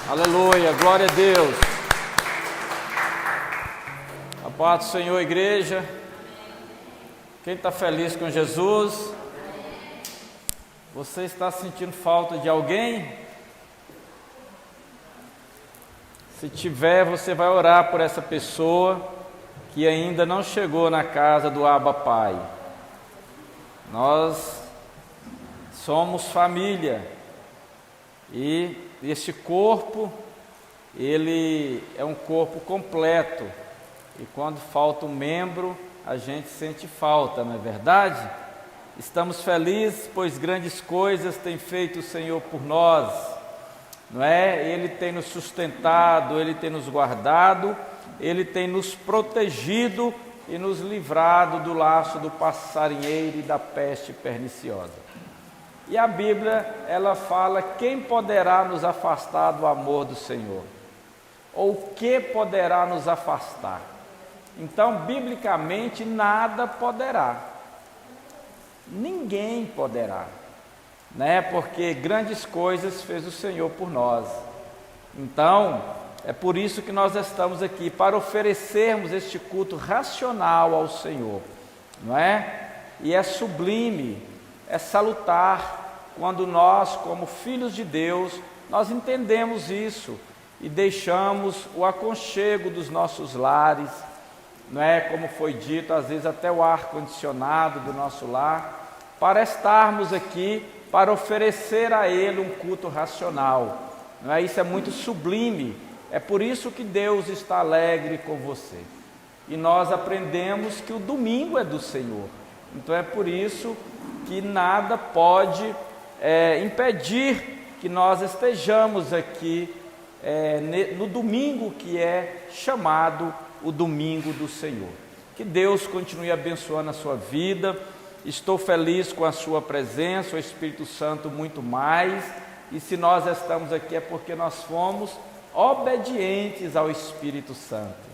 Aleluia, glória a Deus. A paz do Senhor, igreja. Quem está feliz com Jesus? Você está sentindo falta de alguém? Se tiver, você vai orar por essa pessoa que ainda não chegou na casa do Abba Pai. Nós somos família. E esse corpo, ele é um corpo completo. E quando falta um membro, a gente sente falta, não é verdade? Estamos felizes, pois grandes coisas tem feito o Senhor por nós, não é? Ele tem nos sustentado, Ele tem nos guardado, Ele tem nos protegido e nos livrado do laço do passarinheiro e da peste perniciosa. E a Bíblia, ela fala: quem poderá nos afastar do amor do Senhor? Ou o que poderá nos afastar? Então, biblicamente, nada poderá. Ninguém poderá, né? Porque grandes coisas fez o Senhor por nós. Então, é por isso que nós estamos aqui, para oferecermos este culto racional ao Senhor, não é? E é sublime, é salutar, quando nós, como filhos de Deus, nós entendemos isso e deixamos o aconchego dos nossos lares, não é? Como foi dito, às vezes até o ar-condicionado do nosso lar, para estarmos aqui, para oferecer a Ele um culto racional, não é? Isso é muito sublime, é por isso que Deus está alegre com você. E nós aprendemos que o domingo é do Senhor, então é por isso que nada pode impedir que nós estejamos aqui no domingo que é chamado o domingo do Senhor. Que Deus continue abençoando a sua vida. Estou feliz com a sua presença, o Espírito Santo muito mais, e se nós estamos aqui é porque nós fomos obedientes ao Espírito Santo,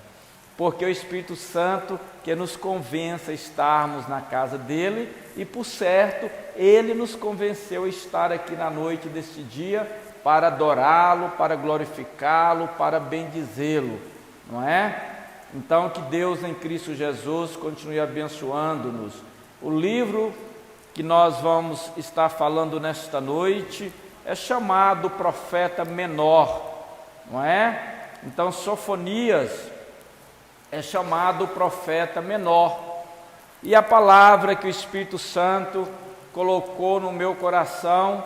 porque o Espírito Santo que nos convence a estarmos na casa dele, e por certo, ele nos convenceu a estar aqui na noite deste dia, para adorá-lo, para glorificá-lo, para bendizê-lo, não é? Então, que Deus em Cristo Jesus continue abençoando-nos. O livro que nós vamos estar falando nesta noite é chamado Profeta Menor, não é? Então, Sofonias é chamado Profeta Menor. E a palavra que o Espírito Santo colocou no meu coração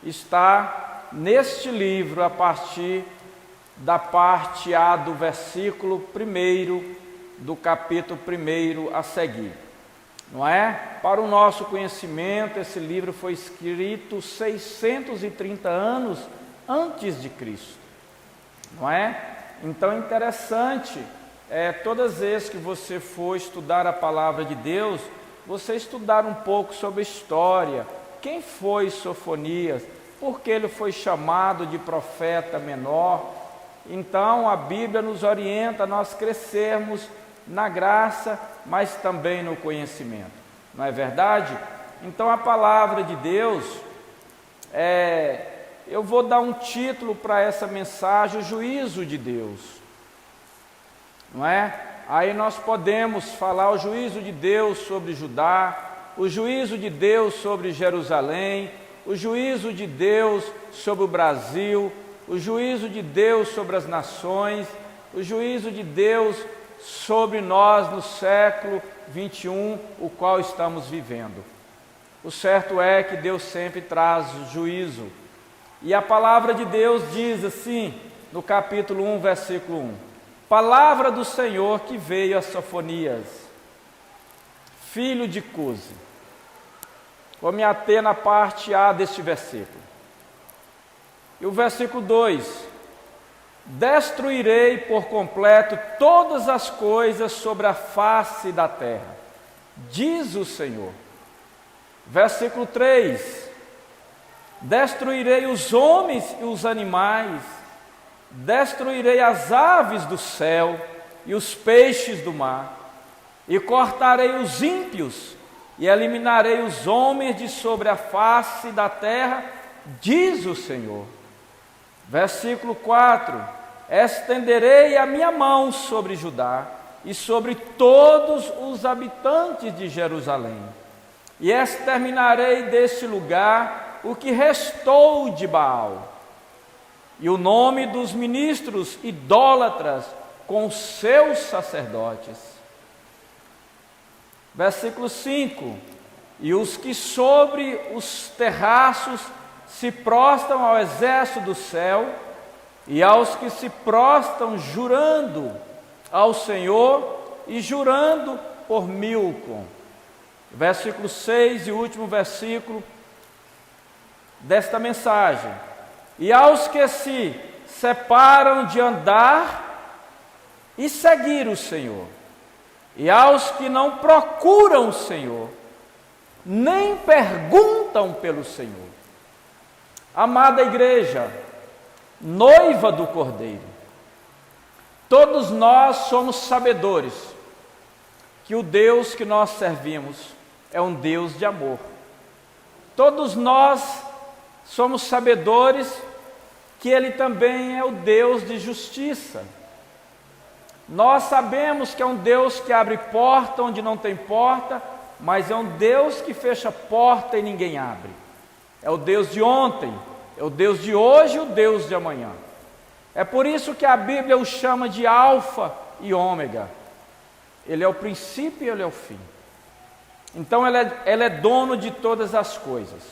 está neste livro, a partir da parte A do versículo 1 do capítulo 1 a seguir, não é? Para o nosso conhecimento, esse livro foi escrito 630 anos antes de Cristo, não é? Então é interessante, todas as vezes que você for estudar a palavra de Deus, você estudar um pouco sobre a história. Quem foi Sofonias? Por que ele foi chamado de profeta menor? Então a Bíblia nos orienta a nós crescermos na graça, mas também no conhecimento, não é verdade? Então a palavra de Deus, eu vou dar um título para essa mensagem: o juízo de Deus, não é? Aí nós podemos falar o juízo de Deus sobre Judá, o juízo de Deus sobre Jerusalém, o juízo de Deus sobre o Brasil, o juízo de Deus sobre as nações, o juízo de Deus sobre nós no século 21, o qual estamos vivendo. O certo é que Deus sempre traz juízo. E a palavra de Deus diz assim, no capítulo 1, versículo 1: palavra do Senhor que veio a Sofonias, filho de Cusi. Vou me ater na parte A deste versículo. E o versículo 2: destruirei por completo todas as coisas sobre a face da terra, diz o Senhor. Versículo 3: destruirei os homens e os animais, destruirei as aves do céu e os peixes do mar, e cortarei os ímpios, e eliminarei os homens de sobre a face da terra, diz o Senhor. Versículo 4: estenderei a minha mão sobre Judá e sobre todos os habitantes de Jerusalém, e exterminarei deste lugar o que restou de Baal, e o nome dos ministros idólatras com os seus sacerdotes. Versículo 5: e os que sobre os terraços se prostram ao exército do céu, e aos que se prostram jurando ao Senhor e jurando por Milcom. Versículo 6 e último versículo desta mensagem: e aos que se separam de andar e seguir o Senhor, e aos que não procuram o Senhor, nem perguntam pelo Senhor. Amada igreja, noiva do Cordeiro, todos nós somos sabedores que o Deus que nós servimos é um Deus de amor. Todos nós somos sabedores que Ele também é o Deus de justiça. Nós sabemos que é um Deus que abre porta onde não tem porta, mas é um Deus que fecha porta e ninguém abre. É o Deus de ontem, é o Deus de hoje e o Deus de amanhã. É por isso que a Bíblia o chama de Alfa e Ômega. Ele é o princípio e Ele é o fim. Então Ele é dono de todas as coisas.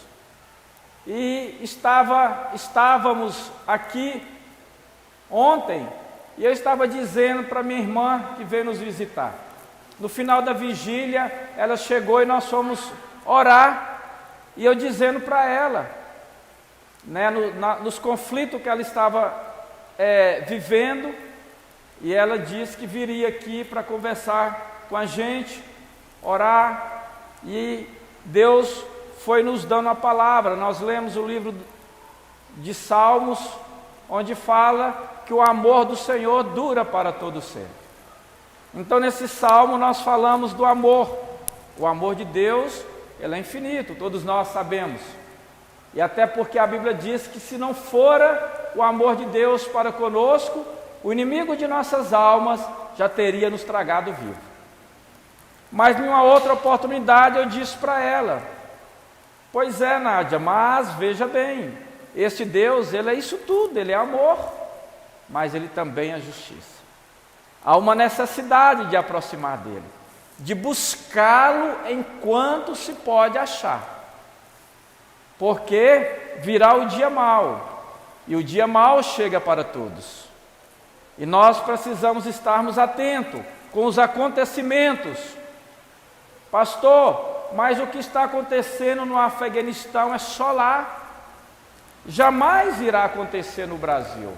E estávamos aqui ontem, e eu estava dizendo para minha irmã que veio nos visitar. No final da vigília, ela chegou e nós fomos orar, e eu dizendo para ela, né, nos conflitos que ela estava vivendo, e ela disse que viria aqui para conversar com a gente, orar, e Deus foi nos dando a palavra. Nós lemos o livro de Salmos, onde fala que o amor do Senhor dura para todo sempre. Então nesse salmo nós falamos do amor. O amor de Deus, ele é infinito, todos nós sabemos. E até porque a Bíblia diz que se não fora o amor de Deus para conosco, o inimigo de nossas almas já teria nos tragado vivo. Mas numa outra oportunidade eu disse para ela: pois é, Nádia, mas veja bem, este Deus, Ele é isso tudo, Ele é amor, mas Ele também é justiça. Há uma necessidade de aproximar dEle, de buscá-lo enquanto se pode achar, porque virá o dia mau, e o dia mau chega para todos, e nós precisamos estarmos atentos com os acontecimentos. Pastor, mas o que está acontecendo no Afeganistão é só lá, jamais irá acontecer no Brasil.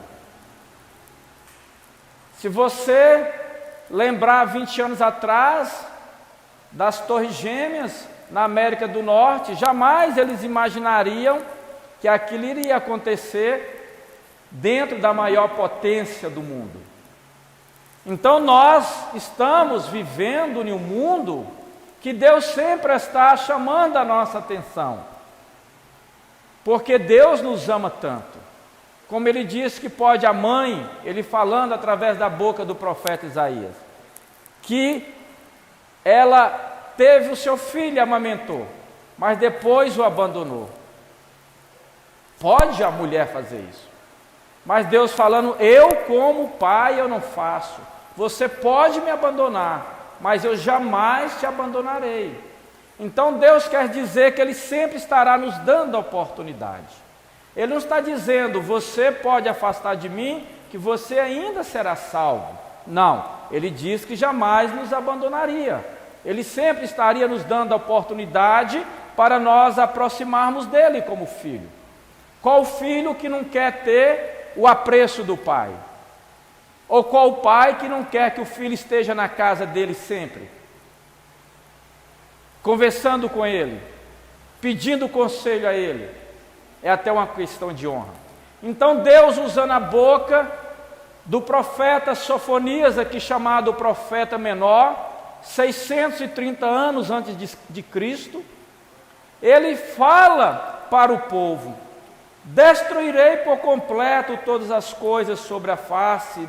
Se você lembrar 20 anos atrás das Torres Gêmeas na América do Norte, jamais eles imaginariam que aquilo iria acontecer dentro da maior potência do mundo. Então nós estamos vivendo em um mundo que Deus sempre está chamando a nossa atenção, porque Deus nos ama tanto. Como Ele disse que pode a mãe, Ele falando através da boca do profeta Isaías, que ela teve o seu filho e amamentou, mas depois o abandonou. Pode a mulher fazer isso, mas Deus falando: eu como pai eu não faço. Você pode me abandonar, mas eu jamais te abandonarei. Então Deus quer dizer que Ele sempre estará nos dando a oportunidade. Ele não está dizendo: você pode afastar de mim, que você ainda será salvo. Não, Ele diz que jamais nos abandonaria. Ele sempre estaria nos dando a oportunidade para nós aproximarmos dEle como filho. Qual filho que não quer ter o apreço do pai? Ou qual pai que não quer que o filho esteja na casa dele sempre? Conversando com ele, pedindo conselho a ele. É até uma questão de honra. Então Deus, usando a boca do profeta Sofonias, aqui chamado profeta menor, 630 anos antes de Cristo, ele fala para o povo, destruirei por completo todas as coisas sobre a face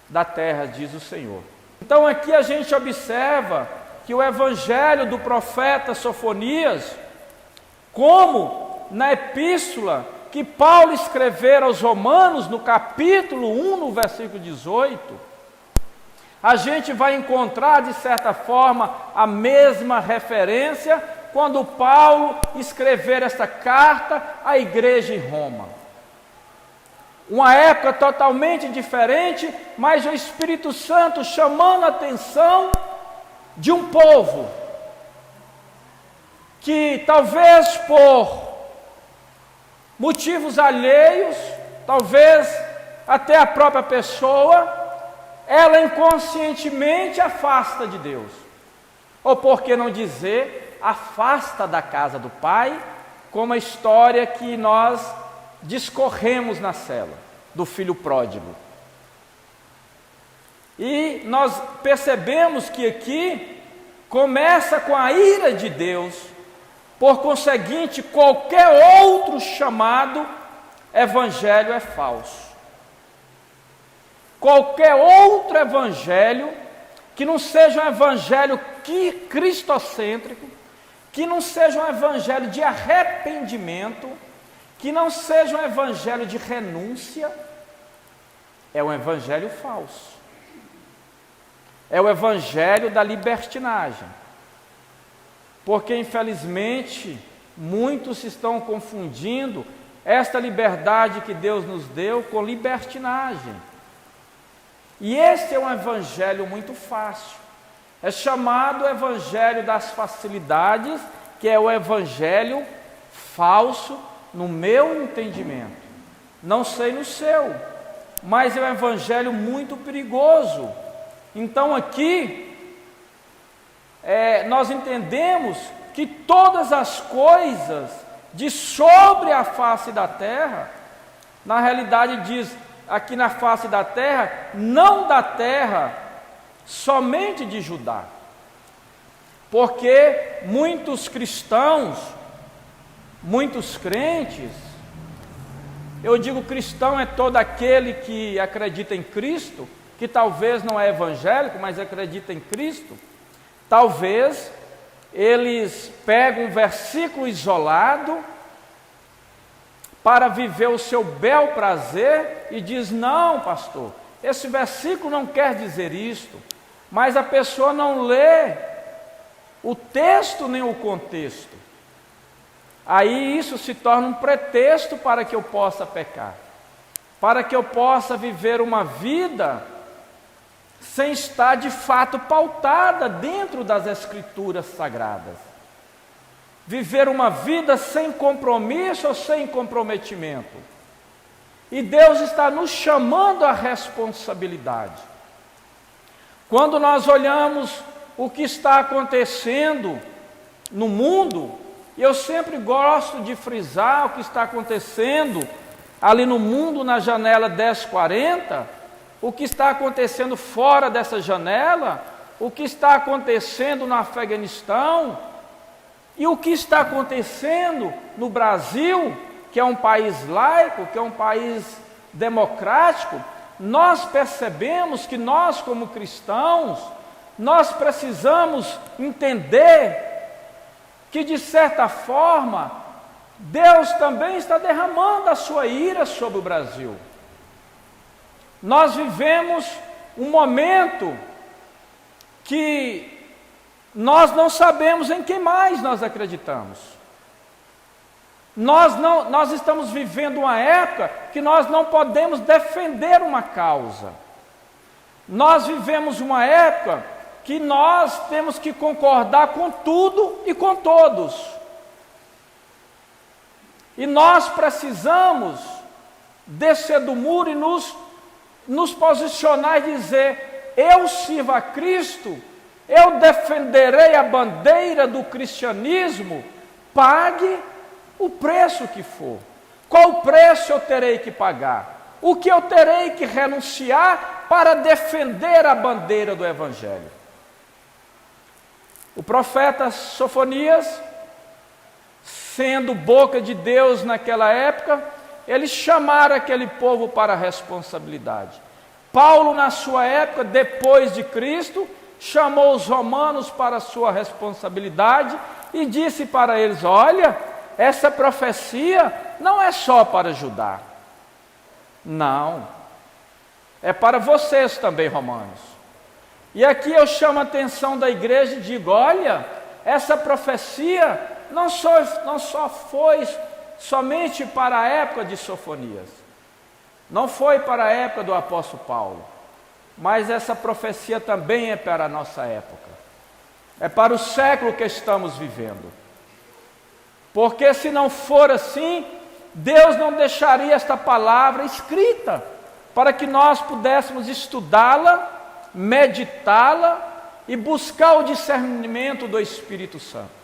da terra, diz o Senhor. Então aqui a gente observa que o evangelho do profeta Sofonias, como na epístola que Paulo escrevera aos Romanos, no capítulo 1, no versículo 18, a gente vai encontrar, de certa forma, a mesma referência quando Paulo escrever essa carta à igreja em Roma. Uma época totalmente diferente, mas o Espírito Santo chamando a atenção de um povo que talvez por motivos alheios, talvez até a própria pessoa, ela inconscientemente afasta de Deus. Ou por que não dizer, afasta da casa do Pai, como a história que nós discorremos na cela, do filho pródigo. E nós percebemos que aqui começa com a ira de Deus, por conseguinte, qualquer outro chamado evangelho é falso. Qualquer outro evangelho que não seja um evangelho cristocêntrico, que não seja um evangelho de arrependimento, que não seja um evangelho de renúncia, é um evangelho falso. É o evangelho da libertinagem. Porque, infelizmente, muitos estão confundindo esta liberdade que Deus nos deu com libertinagem. E esse é um evangelho muito fácil. É chamado evangelho das facilidades, que é o evangelho falso no meu entendimento. Não sei no seu, mas é um evangelho muito perigoso. Então aqui, nós entendemos que todas as coisas de sobre a face da terra, na realidade diz aqui na face da terra, não da terra somente de Judá, porque muitos cristãos, muitos crentes, eu digo cristão é todo aquele que acredita em Cristo, que talvez não é evangélico, mas acredita em Cristo. Talvez eles pegam um versículo isolado para viver o seu bel prazer e diz: não, pastor, esse versículo não quer dizer isto. Mas a pessoa não lê o texto nem o contexto. Aí isso se torna um pretexto para que eu possa pecar, para que eu possa viver uma vida sem estar de fato pautada dentro das Escrituras Sagradas. Viver uma vida sem compromisso ou sem comprometimento. E Deus está nos chamando à responsabilidade. Quando nós olhamos o que está acontecendo no mundo, eu sempre gosto de frisar o que está acontecendo ali no mundo, na janela 1040, o que está acontecendo fora dessa janela, o que está acontecendo no Afeganistão, e o que está acontecendo no Brasil, que é um país laico, que é um país democrático. Nós percebemos que nós, como cristãos, nós precisamos entender que, de certa forma, Deus também está derramando a sua ira sobre o Brasil. Nós vivemos um momento que nós não sabemos em quem mais nós acreditamos. Nós estamos vivendo uma época que nós não podemos defender uma causa. Nós vivemos uma época que nós temos que concordar com tudo e com todos. E nós precisamos descer do muro e nos posicionar e dizer: eu sirvo a Cristo, eu defenderei a bandeira do cristianismo, pague o preço que for. Qual preço eu terei que pagar? O que eu terei que renunciar para defender a bandeira do Evangelho? O profeta Sofonias sendo boca de Deus naquela época, eles chamaram aquele povo para a responsabilidade. Paulo, na sua época, depois de Cristo, chamou os romanos para a sua responsabilidade e disse para eles: olha, essa profecia não é só para Judá. Não, é para vocês também, romanos. E aqui eu chamo a atenção da igreja e digo: olha, essa profecia não só foi somente para a época de Sofonias, não foi para a época do apóstolo Paulo, mas essa profecia também é para a nossa época, é para o século que estamos vivendo. Porque se não for assim, Deus não deixaria esta palavra escrita, para que nós pudéssemos estudá-la, meditá-la e buscar o discernimento do Espírito Santo,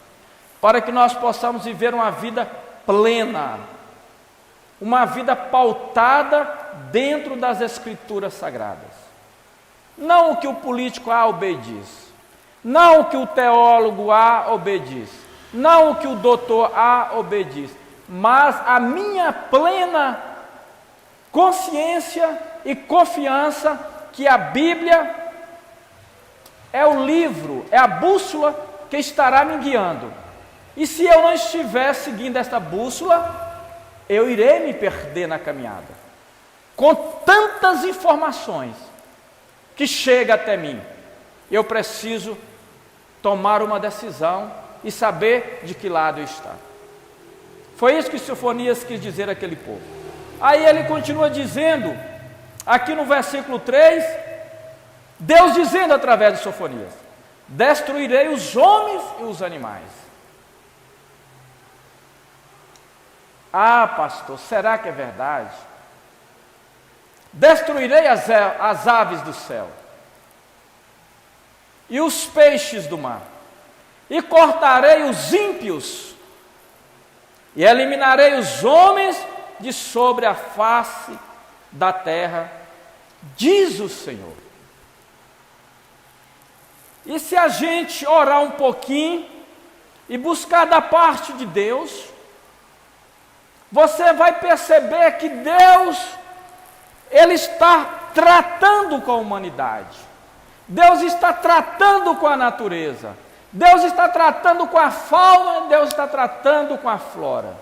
para que nós possamos viver uma vida plena, uma vida pautada dentro das Escrituras Sagradas. Não o que o político A ou B diz, não o que o teólogo A ou B diz, não o que o doutor A ou B diz, mas a minha plena consciência e confiança que a Bíblia é o livro, é a bússola que estará me guiando. E se eu não estiver seguindo esta bússola, eu irei me perder na caminhada, com tantas informações que chega até mim. Eu preciso tomar uma decisão e saber de que lado está. Foi isso que Sofonias quis dizer àquele povo. Aí ele continua dizendo, aqui no versículo 3, Deus dizendo através de Sofonias: destruirei os homens e os animais. Ah, pastor, será que é verdade? Destruirei as aves do céu e os peixes do mar, e cortarei os ímpios, e eliminarei os homens de sobre a face da terra, diz o Senhor. E se a gente orar um pouquinho e buscar da parte de Deus, você vai perceber que Deus, Ele está tratando com a humanidade. Deus está tratando com a natureza. Deus está tratando com a fauna, Deus está tratando com a flora.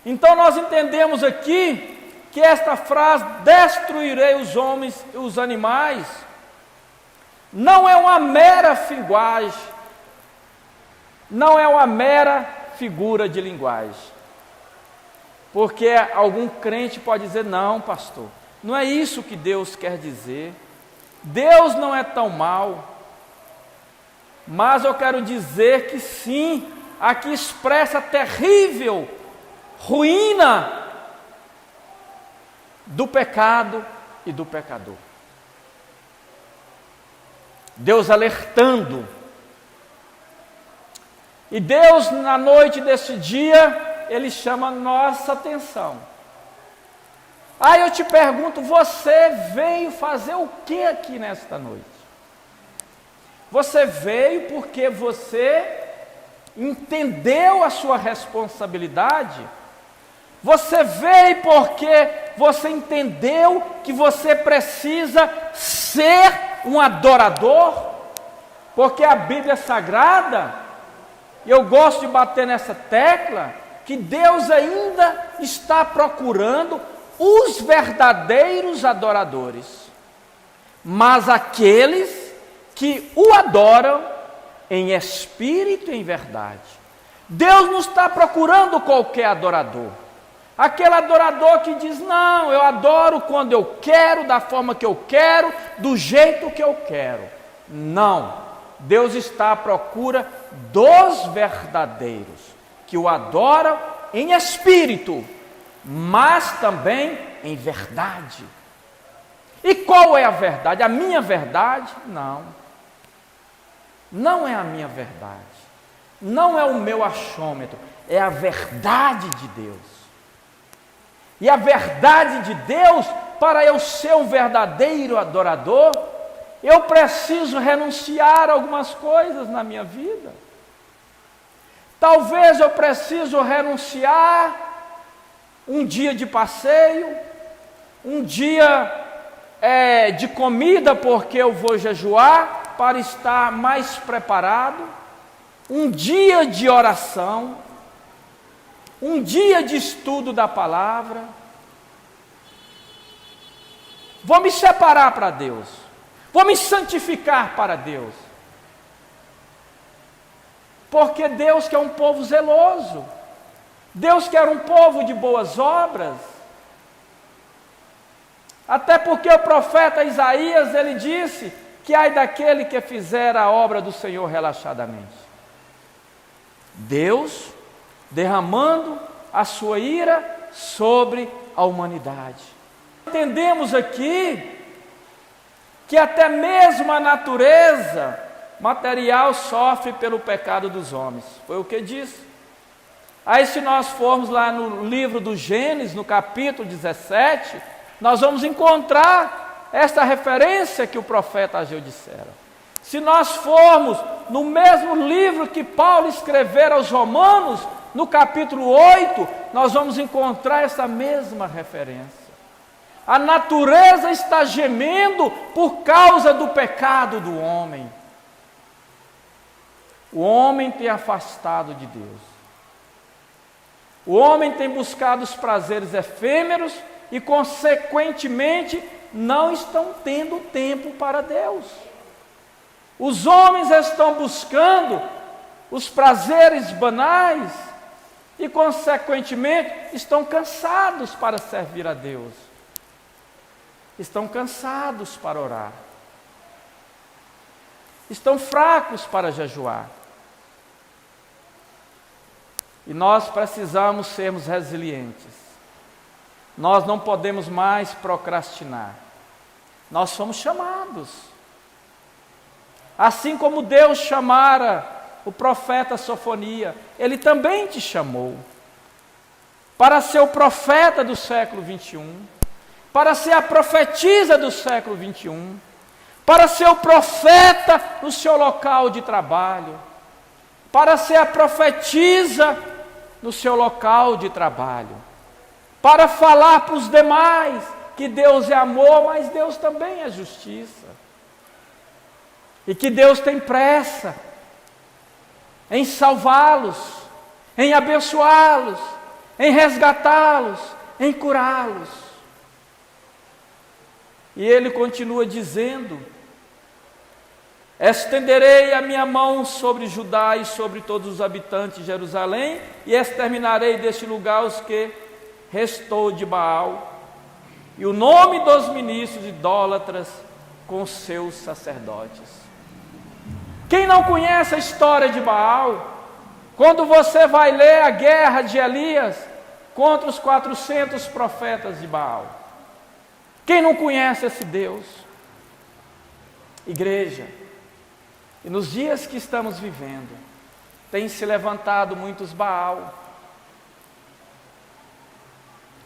Então nós entendemos aqui que esta frase, destruirei os homens e os animais, não é uma mera linguagem, não é uma mera figura de linguagem. Porque algum crente pode dizer: não, pastor, não é isso que Deus quer dizer. Deus não é tão mau. Mas eu quero dizer que sim, aqui expressa a terrível ruína do pecado e do pecador. Deus alertando. E Deus, na noite desse dia, Ele chama a nossa atenção. Aí eu te pergunto: você veio fazer o que aqui nesta noite? Você veio porque você entendeu a sua responsabilidade? Você veio porque você entendeu que você precisa ser um adorador? Porque a Bíblia Sagrada, e eu gosto de bater nessa tecla, que Deus ainda está procurando os verdadeiros adoradores, mas aqueles que o adoram em espírito e em verdade. Deus não está procurando qualquer adorador, aquele adorador que diz: não, eu adoro quando eu quero, da forma que eu quero, do jeito que eu quero. Não, Deus está à procura dos verdadeiros, que o adoram em espírito, mas também em verdade. E qual é a verdade? A minha verdade? Não. Não é a minha verdade. Não é o meu achômetro. É a verdade de Deus. E a verdade de Deus, para eu ser um verdadeiro adorador, eu preciso renunciar a algumas coisas na minha vida. Talvez eu preciso renunciar um dia de passeio, um dia de comida, porque eu vou jejuar, para estar mais preparado, um dia de oração, um dia de estudo da palavra. Vou me separar para Deus, vou me santificar para Deus, porque Deus quer um povo zeloso, Deus quer um povo de boas obras. Até porque o profeta Isaías, ele disse que ai daquele que fizer a obra do Senhor relaxadamente. Deus derramando a sua ira sobre a humanidade. Entendemos aqui que até mesmo a natureza material sofre pelo pecado dos homens. Foi o que disse. Aí se nós formos lá no livro do Gênesis, no capítulo 17, nós vamos encontrar essa referência que o profeta Ageu dissera. Se nós formos no mesmo livro que Paulo escrevera aos Romanos, no capítulo 8, nós vamos encontrar essa mesma referência. A natureza está gemendo por causa do pecado do homem. O homem tem afastado de Deus. O homem tem buscado os prazeres efêmeros e, consequentemente, não estão tendo tempo para Deus. Os homens estão buscando os prazeres banais e, consequentemente, estão cansados para servir a Deus. Estão cansados para orar. Estão fracos para jejuar. E nós precisamos sermos resilientes. Nós não podemos mais procrastinar. Nós somos chamados. Assim como Deus chamara o profeta Sofonia, Ele também te chamou para ser o profeta do século 21, para ser a profetisa do século 21, para ser o profeta no seu local de trabalho, para ser a profetisa no seu local de trabalho, para falar para os demais que Deus é amor, mas Deus também é justiça, e que Deus tem pressa em salvá-los, em abençoá-los, em resgatá-los, em curá-los. E ele continua dizendo: estenderei a minha mão sobre Judá e sobre todos os habitantes de Jerusalém, e exterminarei deste lugar os que restou de Baal, e o nome dos ministros idólatras com seus sacerdotes. Quem não conhece a história de Baal, quando você vai ler a guerra de Elias contra os 400 profetas de Baal, quem não conhece esse Deus? Igreja, e nos dias que estamos vivendo, tem se levantado muitos Baal,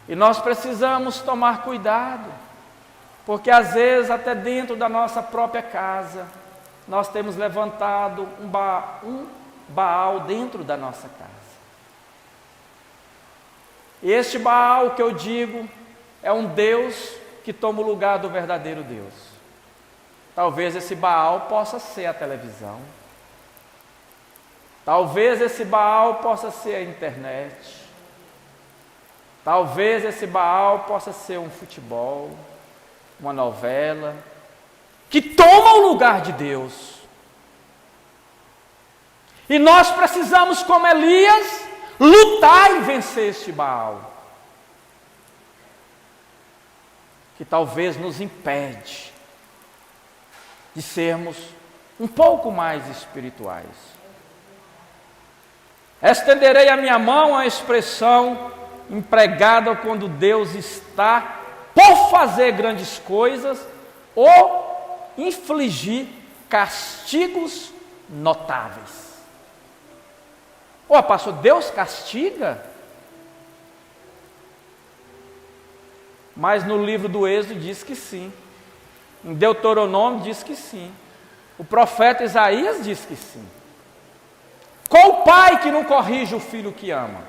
e nós precisamos tomar cuidado, porque às vezes até dentro da nossa própria casa, nós temos levantado um Baal dentro da nossa casa. E este Baal que eu digo é um Deus que toma o lugar do verdadeiro Deus. Talvez esse Baal possa ser a televisão. Talvez esse Baal possa ser a internet. Talvez esse Baal possa ser um futebol, uma novela, que toma o lugar de Deus. E nós precisamos, como Elias, lutar e vencer este Baal, que talvez nos impede de sermos um pouco mais espirituais. Estenderei a minha mão, a expressão empregada quando Deus está por fazer grandes coisas ou infligir castigos notáveis. Ô, pastor, Deus castiga? Mas no livro do Êxodo diz que sim. Em Deuteronômio diz que sim. O profeta Isaías diz que sim. Qual pai que não corrige o filho que ama?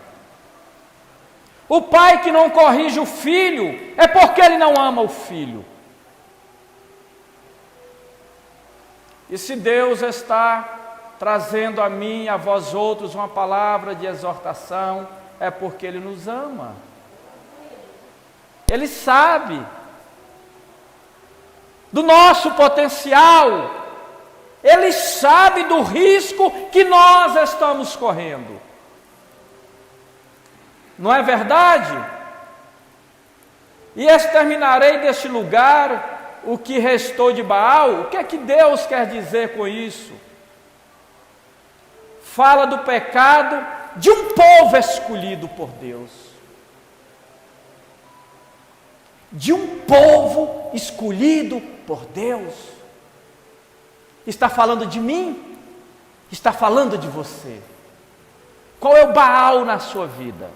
O pai que não corrige o filho é porque ele não ama o filho. E se Deus está trazendo a mim e a vós outros uma palavra de exortação, é porque Ele nos ama. Ele sabe do nosso potencial, Ele sabe do risco que nós estamos correndo. Não é verdade? E exterminarei deste lugar o que restou de Baal. O que é que Deus quer dizer com isso? Fala do pecado de um povo escolhido por Deus. De um povo escolhido por Deus. Está falando de mim? Está falando de você. Qual é o Baal na sua vida?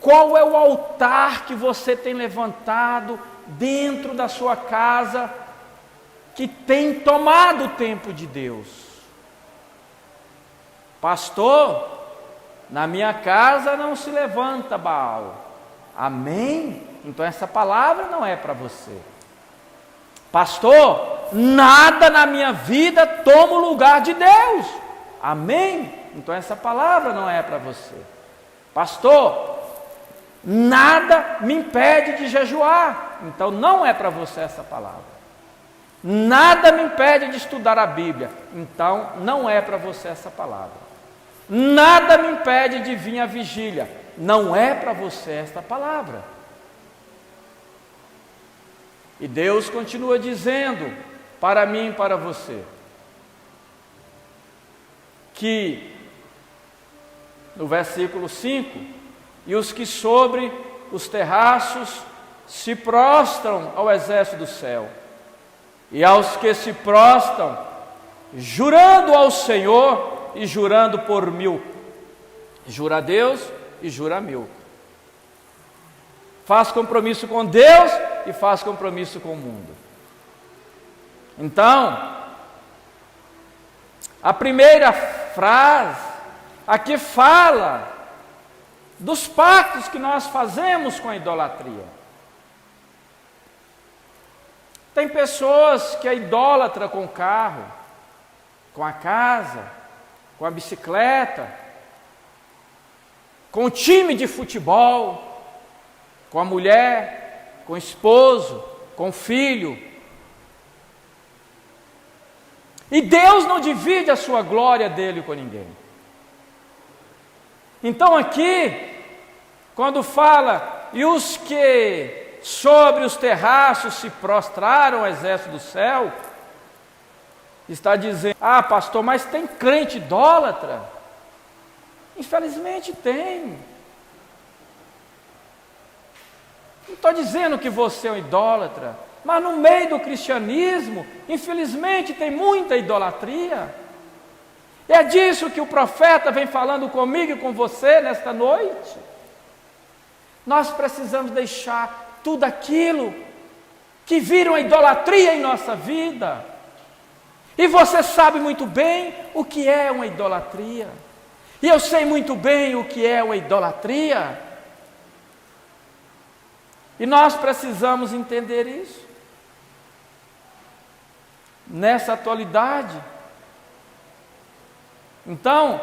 Qual é o altar que você tem levantado dentro da sua casa que tem tomado o tempo de Deus? Pastor, na minha casa não se levanta Baal. Amém? Então essa palavra não é para você. Pastor, nada na minha vida toma o lugar de Deus. Amém? Então essa palavra não é para você. Pastor, nada me impede de jejuar. Então não é para você essa palavra. Nada me impede de estudar a Bíblia. Então não é para você essa palavra. Nada me impede de vir à vigília. Não é para você esta palavra. E Deus continua dizendo para mim e para você que no versículo 5, e os que sobre os terraços se prostram ao exército do céu, e aos que se prostram, jurando ao Senhor e jurando por mil, jura a Deus e jura a mil. Faz compromisso com Deus e faz compromisso com o mundo. Então, a primeira frase aqui fala dos pactos que nós fazemos com a idolatria. Tem pessoas que é idólatra com o carro, com a casa, com a bicicleta, com o time de futebol, com a mulher, com o esposo, com o filho. E Deus não divide a sua glória dele com ninguém. Então aqui, quando fala, e os que sobre os terraços se prostraram ao exército do céu, está dizendo, pastor, mas tem crente idólatra? Infelizmente tem. Não estou dizendo que você é um idólatra, mas no meio do cristianismo, infelizmente tem muita idolatria. É disso que o profeta vem falando comigo e com você nesta noite. Nós precisamos deixar tudo aquilo que vira uma idolatria em nossa vida. E você sabe muito bem o que é uma idolatria. E eu sei muito bem o que é uma idolatria. E nós precisamos entender isso. Nessa atualidade. Então,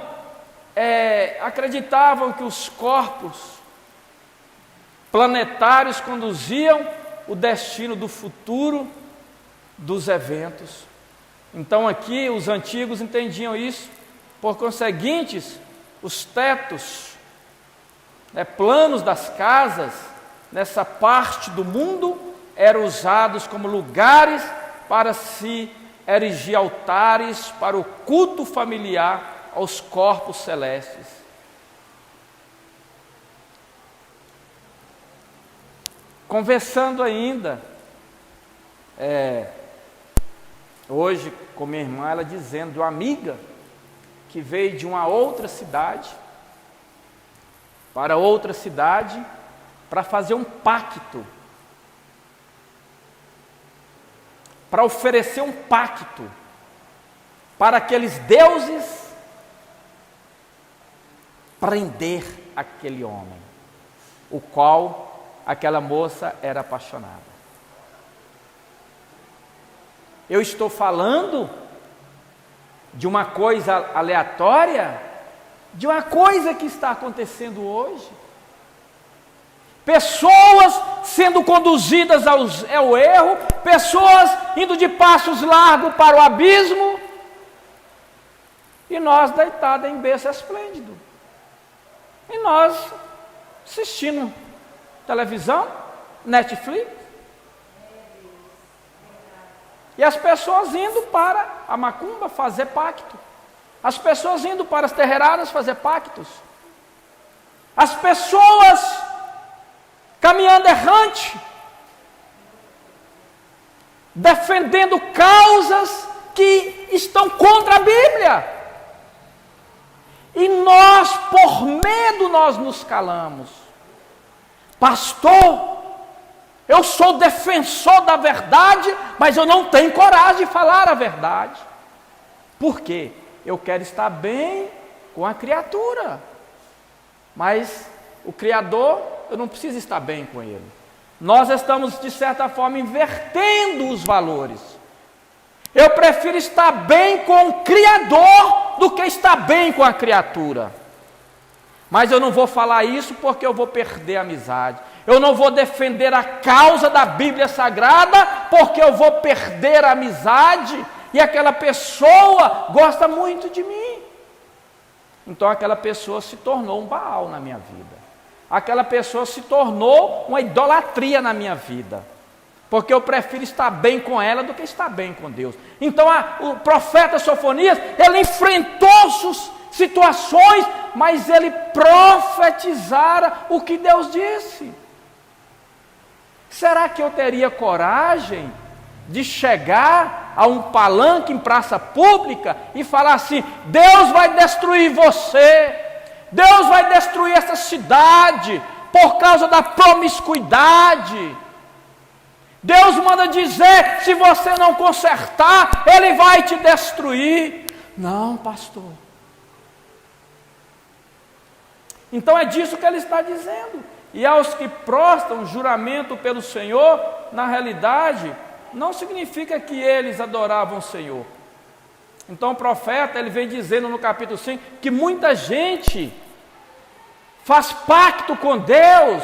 acreditavam que os corpos planetários conduziam o destino do futuro dos eventos. Então aqui os antigos entendiam isso, por conseguintes, os tetos, planos das casas, nessa parte do mundo, eram usados como lugares para se erigir altares para o culto familiar aos corpos celestes. Conversando ainda, hoje com minha irmã, ela dizendo de uma amiga que veio de uma outra cidade para outra cidade para fazer um pacto, para oferecer um pacto para aqueles deuses prender aquele homem, o qual aquela moça era apaixonada. Eu estou falando de uma coisa aleatória, de uma coisa que está acontecendo hoje. Pessoas sendo conduzidas ao erro, pessoas indo de passos largos para o abismo, e nós deitados em berço esplêndido. E nós assistindo televisão, Netflix. E as pessoas indo para a macumba fazer pacto. As pessoas indo para as terreiradas fazer pactos. As pessoas caminhando errante, defendendo causas que estão contra a Bíblia. E nós, por medo, nós nos calamos. Pastor, eu sou defensor da verdade, mas eu não tenho coragem de falar a verdade. Por quê? Eu quero estar bem com a criatura, mas o Criador, eu não preciso estar bem com Ele. Nós estamos, de certa forma, invertendo os valores. Eu prefiro estar bem com o Criador do que estar bem com a criatura. Mas eu não vou falar isso porque eu vou perder a amizade. Eu não vou defender a causa da Bíblia Sagrada porque eu vou perder a amizade e aquela pessoa gosta muito de mim. Então aquela pessoa se tornou um Baal na minha vida. Aquela pessoa se tornou uma idolatria na minha vida. Porque eu prefiro estar bem com ela do que estar bem com Deus. Então o profeta Sofonias, ele enfrentou situações, mas ele profetizara o que Deus disse. Será que eu teria coragem de chegar a um palanque em praça pública e falar assim: Deus vai destruir você, Deus vai destruir essa cidade por causa da promiscuidade? Deus manda dizer, se você não consertar, Ele vai te destruir. Não, pastor. Então é disso que Ele está dizendo. E aos que prostam juramento pelo Senhor, na realidade, não significa que eles adoravam o Senhor. Então o profeta, ele vem dizendo no capítulo 5, que muita gente faz pacto com Deus.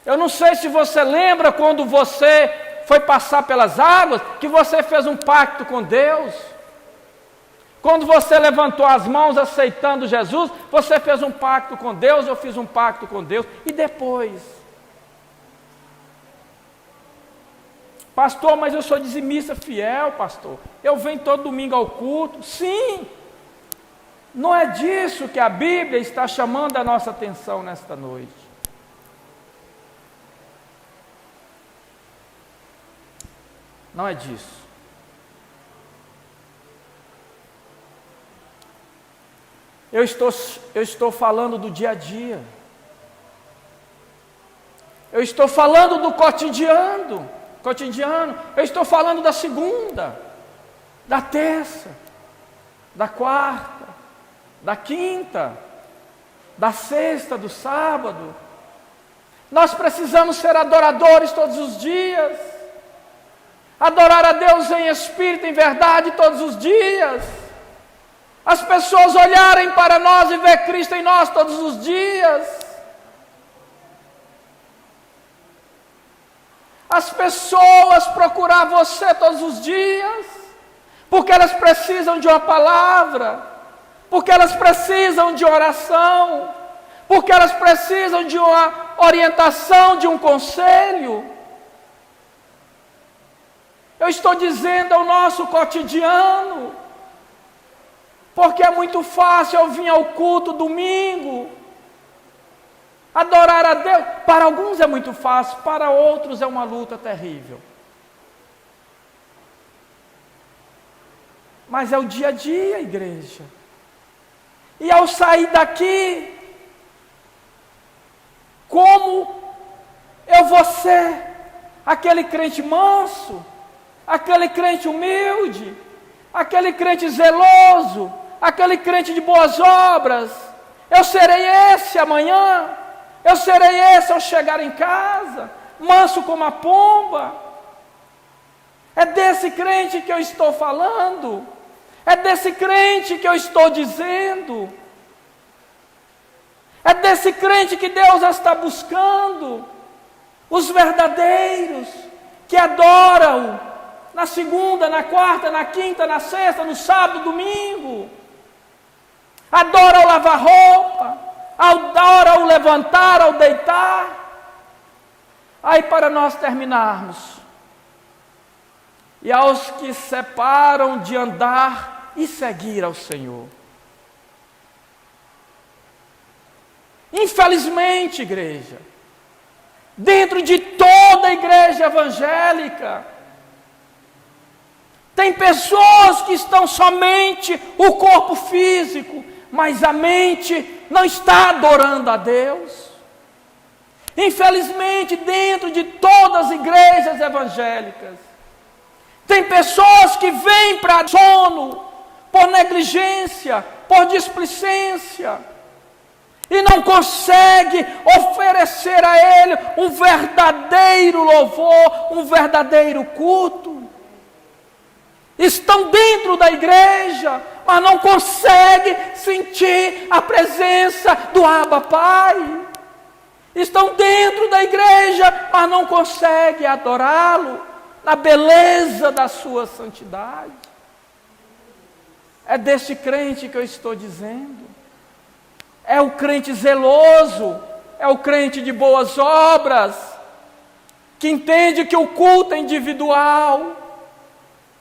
Eu não sei se você lembra quando você foi passar pelas águas, que você fez um pacto com Deus. Quando você levantou as mãos aceitando Jesus, você fez um pacto com Deus, eu fiz um pacto com Deus. E depois? Pastor, mas eu sou dizimista fiel, pastor. Eu venho todo domingo ao culto. Sim. Não é disso que a Bíblia está chamando a nossa atenção nesta noite. Não é disso. Eu estou falando do dia a dia. Eu estou falando do cotidiano. Eu estou falando da segunda, da terça, da quarta, da quinta, da sexta, do sábado. Nós precisamos ser adoradores todos os dias. Adorar a Deus em espírito e em verdade todos os dias. As pessoas olharem para nós e ver Cristo em nós todos os dias. As pessoas procurar você todos os dias, porque elas precisam de uma palavra, porque elas precisam de oração, porque elas precisam de uma orientação, de um conselho. Eu estou dizendo ao nosso cotidiano, porque é muito fácil eu vir ao culto domingo, adorar a Deus. Para alguns é muito fácil, para outros é uma luta terrível. Mas é o dia a dia, igreja. E ao sair daqui, como eu vou ser aquele crente manso, aquele crente humilde, aquele crente zeloso, aquele crente de boas obras, Eu serei esse amanhã. Eu serei esse ao chegar em casa, manso como a pomba. É desse crente que eu estou falando. É desse crente que eu estou dizendo. É desse crente que Deus está buscando. Os verdadeiros, que adoram na segunda, na quarta, na quinta, na sexta, no sábado, domingo. Adora ao lavar roupa, adora ao levantar, ao deitar. Aí, para nós terminarmos, e aos que separam de andar e seguir ao Senhor. Infelizmente, igreja, dentro de toda a igreja evangélica, tem pessoas que estão somente o corpo físico, mas a mente não está adorando a Deus. Infelizmente, dentro de todas as igrejas evangélicas, tem pessoas que vêm para sono, por negligência, por displicência, e não consegue oferecer a Ele um verdadeiro louvor, um verdadeiro culto. Estão dentro da igreja, mas não conseguem sentir a presença do Abba Pai. Estão dentro da igreja, mas não conseguem adorá-lo na beleza da sua santidade. É deste crente que eu estou dizendo. É o crente zeloso, é o crente de boas obras, que entende que o culto é individual,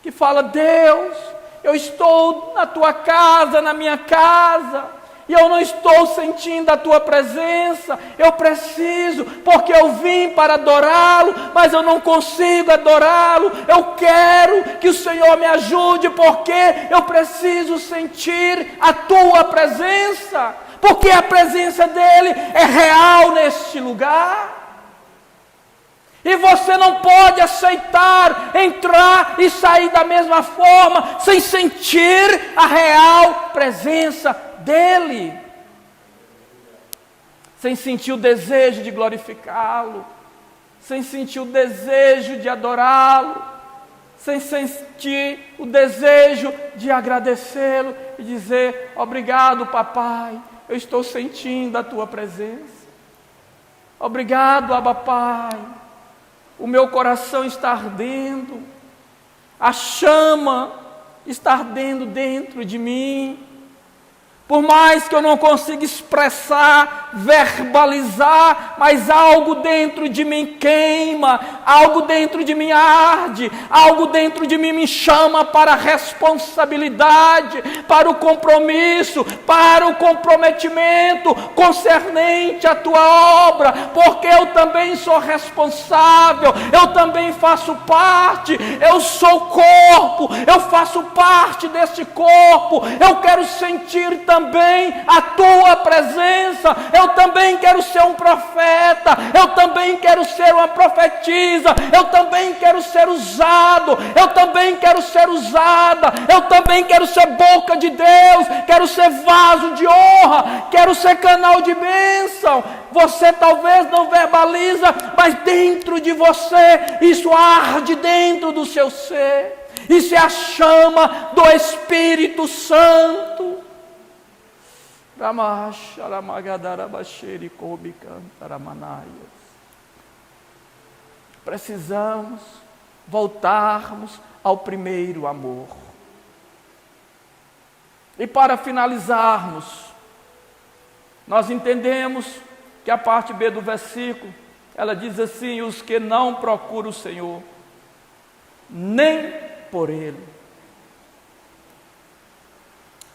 que fala: Deus, eu estou na tua casa, na minha casa, e eu não estou sentindo a tua presença. Eu preciso, porque eu vim para adorá-lo, mas eu não consigo adorá-lo. Eu quero que o Senhor me ajude, porque eu preciso sentir a tua presença, porque a presença dele é real neste lugar. E você não pode aceitar entrar e sair da mesma forma, sem sentir a real presença dele, sem sentir o desejo de glorificá-lo, sem sentir o desejo de adorá-lo, sem sentir o desejo de agradecê-lo e dizer: obrigado, papai, eu estou sentindo a tua presença. Obrigado, Abba Pai, o meu coração está ardendo, a chama está ardendo dentro de mim. Por mais que eu não consiga expressar, verbalizar, mas algo dentro de mim queima, algo dentro de mim arde, algo dentro de mim me chama para a responsabilidade, para o compromisso, para o comprometimento concernente à tua obra, porque eu também sou responsável, eu também faço parte, eu sou corpo, eu faço parte desse corpo, eu quero sentir também a tua presença, eu também quero ser um profeta, eu também quero ser uma profetisa, eu também quero ser usado, eu também quero ser usada, eu também quero ser boca de Deus, quero ser vaso de honra, quero ser canal de bênção. Você talvez não verbaliza, mas dentro de você, isso arde dentro do seu ser, isso é a chama do Espírito Santo. Precisamos voltarmos ao primeiro amor. E para finalizarmos, nós entendemos que a parte B do versículo, ela diz assim: os que não procuram o Senhor, nem por Ele.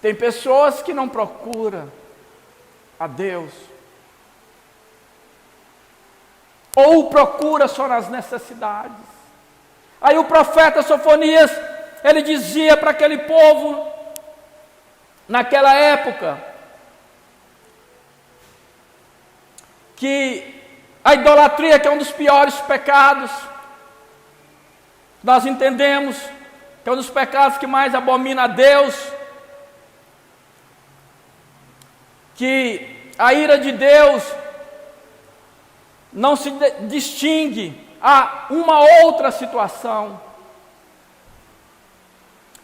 Tem pessoas que não procuram a Deus, ou procura só nas necessidades. Aí o profeta Sofonias, ele dizia para aquele povo, naquela época, que a idolatria, que é um dos piores pecados, nós entendemos que é um dos pecados que mais abomina a Deus. que a ira de Deus não se distingue a uma outra situação.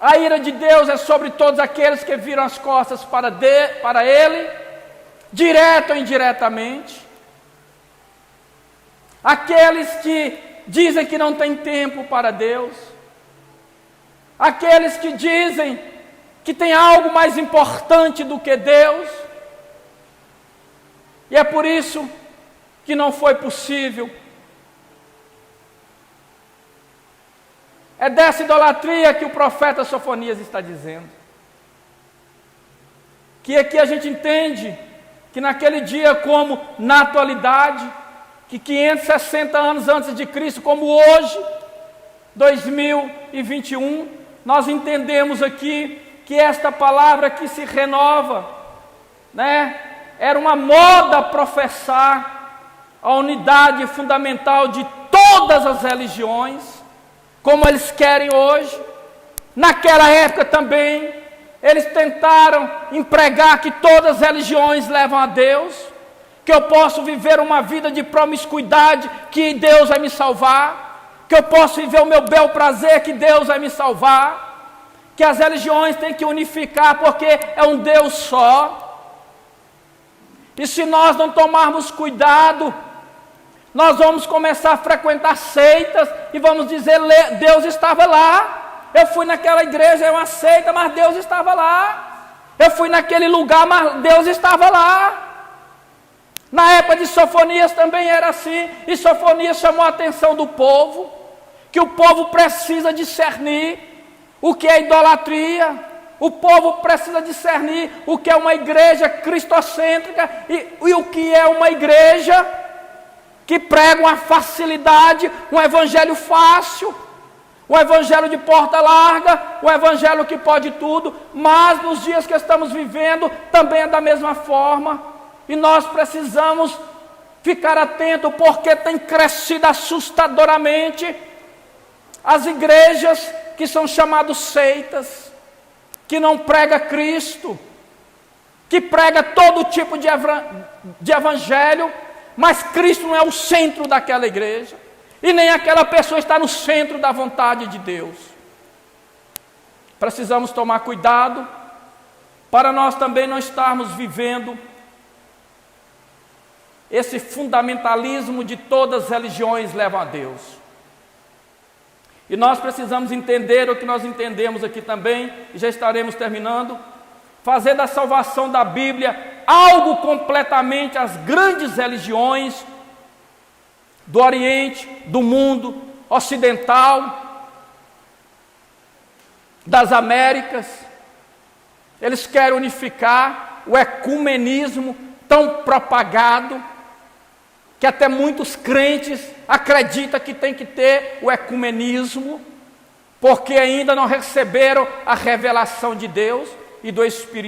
A ira de Deus é sobre todos aqueles que viram as costas para Ele, direto ou indiretamente. Aqueles que dizem que não tem tempo para Deus. Aqueles que dizem que tem algo mais importante do que Deus. E é por isso que não foi possível. É dessa idolatria que o profeta Sofonias está dizendo. Que aqui a gente entende que naquele dia, como na atualidade, que 560 anos antes de Cristo, como hoje, 2021, nós entendemos aqui que esta palavra que se renova, era uma moda professar a unidade fundamental de todas as religiões, como eles querem hoje. Naquela época também, eles tentaram empregar que todas as religiões levam a Deus, que eu posso viver uma vida de promiscuidade, que Deus vai me salvar, que eu posso viver o meu bel prazer, que Deus vai me salvar, que as religiões têm que unificar, porque é um Deus só. E se nós não tomarmos cuidado, nós vamos começar a frequentar seitas e vamos dizer, Deus estava lá. Eu fui naquela igreja, é uma seita, mas Deus estava lá. Eu fui naquele lugar, mas Deus estava lá. Na época de Sofonias também era assim, e Sofonias chamou a atenção do povo, que o povo precisa discernir o que é idolatria, o povo precisa discernir o que é uma igreja cristocêntrica e o que é uma igreja que prega uma facilidade, um evangelho fácil, um evangelho de porta larga, um evangelho que pode tudo, mas nos dias que estamos vivendo também é da mesma forma, e nós precisamos ficar atentos, porque tem crescido assustadoramente as igrejas que são chamadas seitas, que não prega Cristo, que prega todo tipo de evangelho, mas Cristo não é o centro daquela igreja, e nem aquela pessoa está no centro da vontade de Deus. Precisamos tomar cuidado, para nós também não estarmos vivendo esse fundamentalismo de todas as religiões levam a Deus. E nós precisamos entender o que nós entendemos aqui também, e já estaremos terminando, fazer da salvação da Bíblia algo completamente as grandes religiões do Oriente, do mundo ocidental, das Américas. Eles querem unificar o ecumenismo tão propagado, que até muitos crentes acreditam que tem que ter o ecumenismo, porque ainda não receberam a revelação de Deus e do Espírito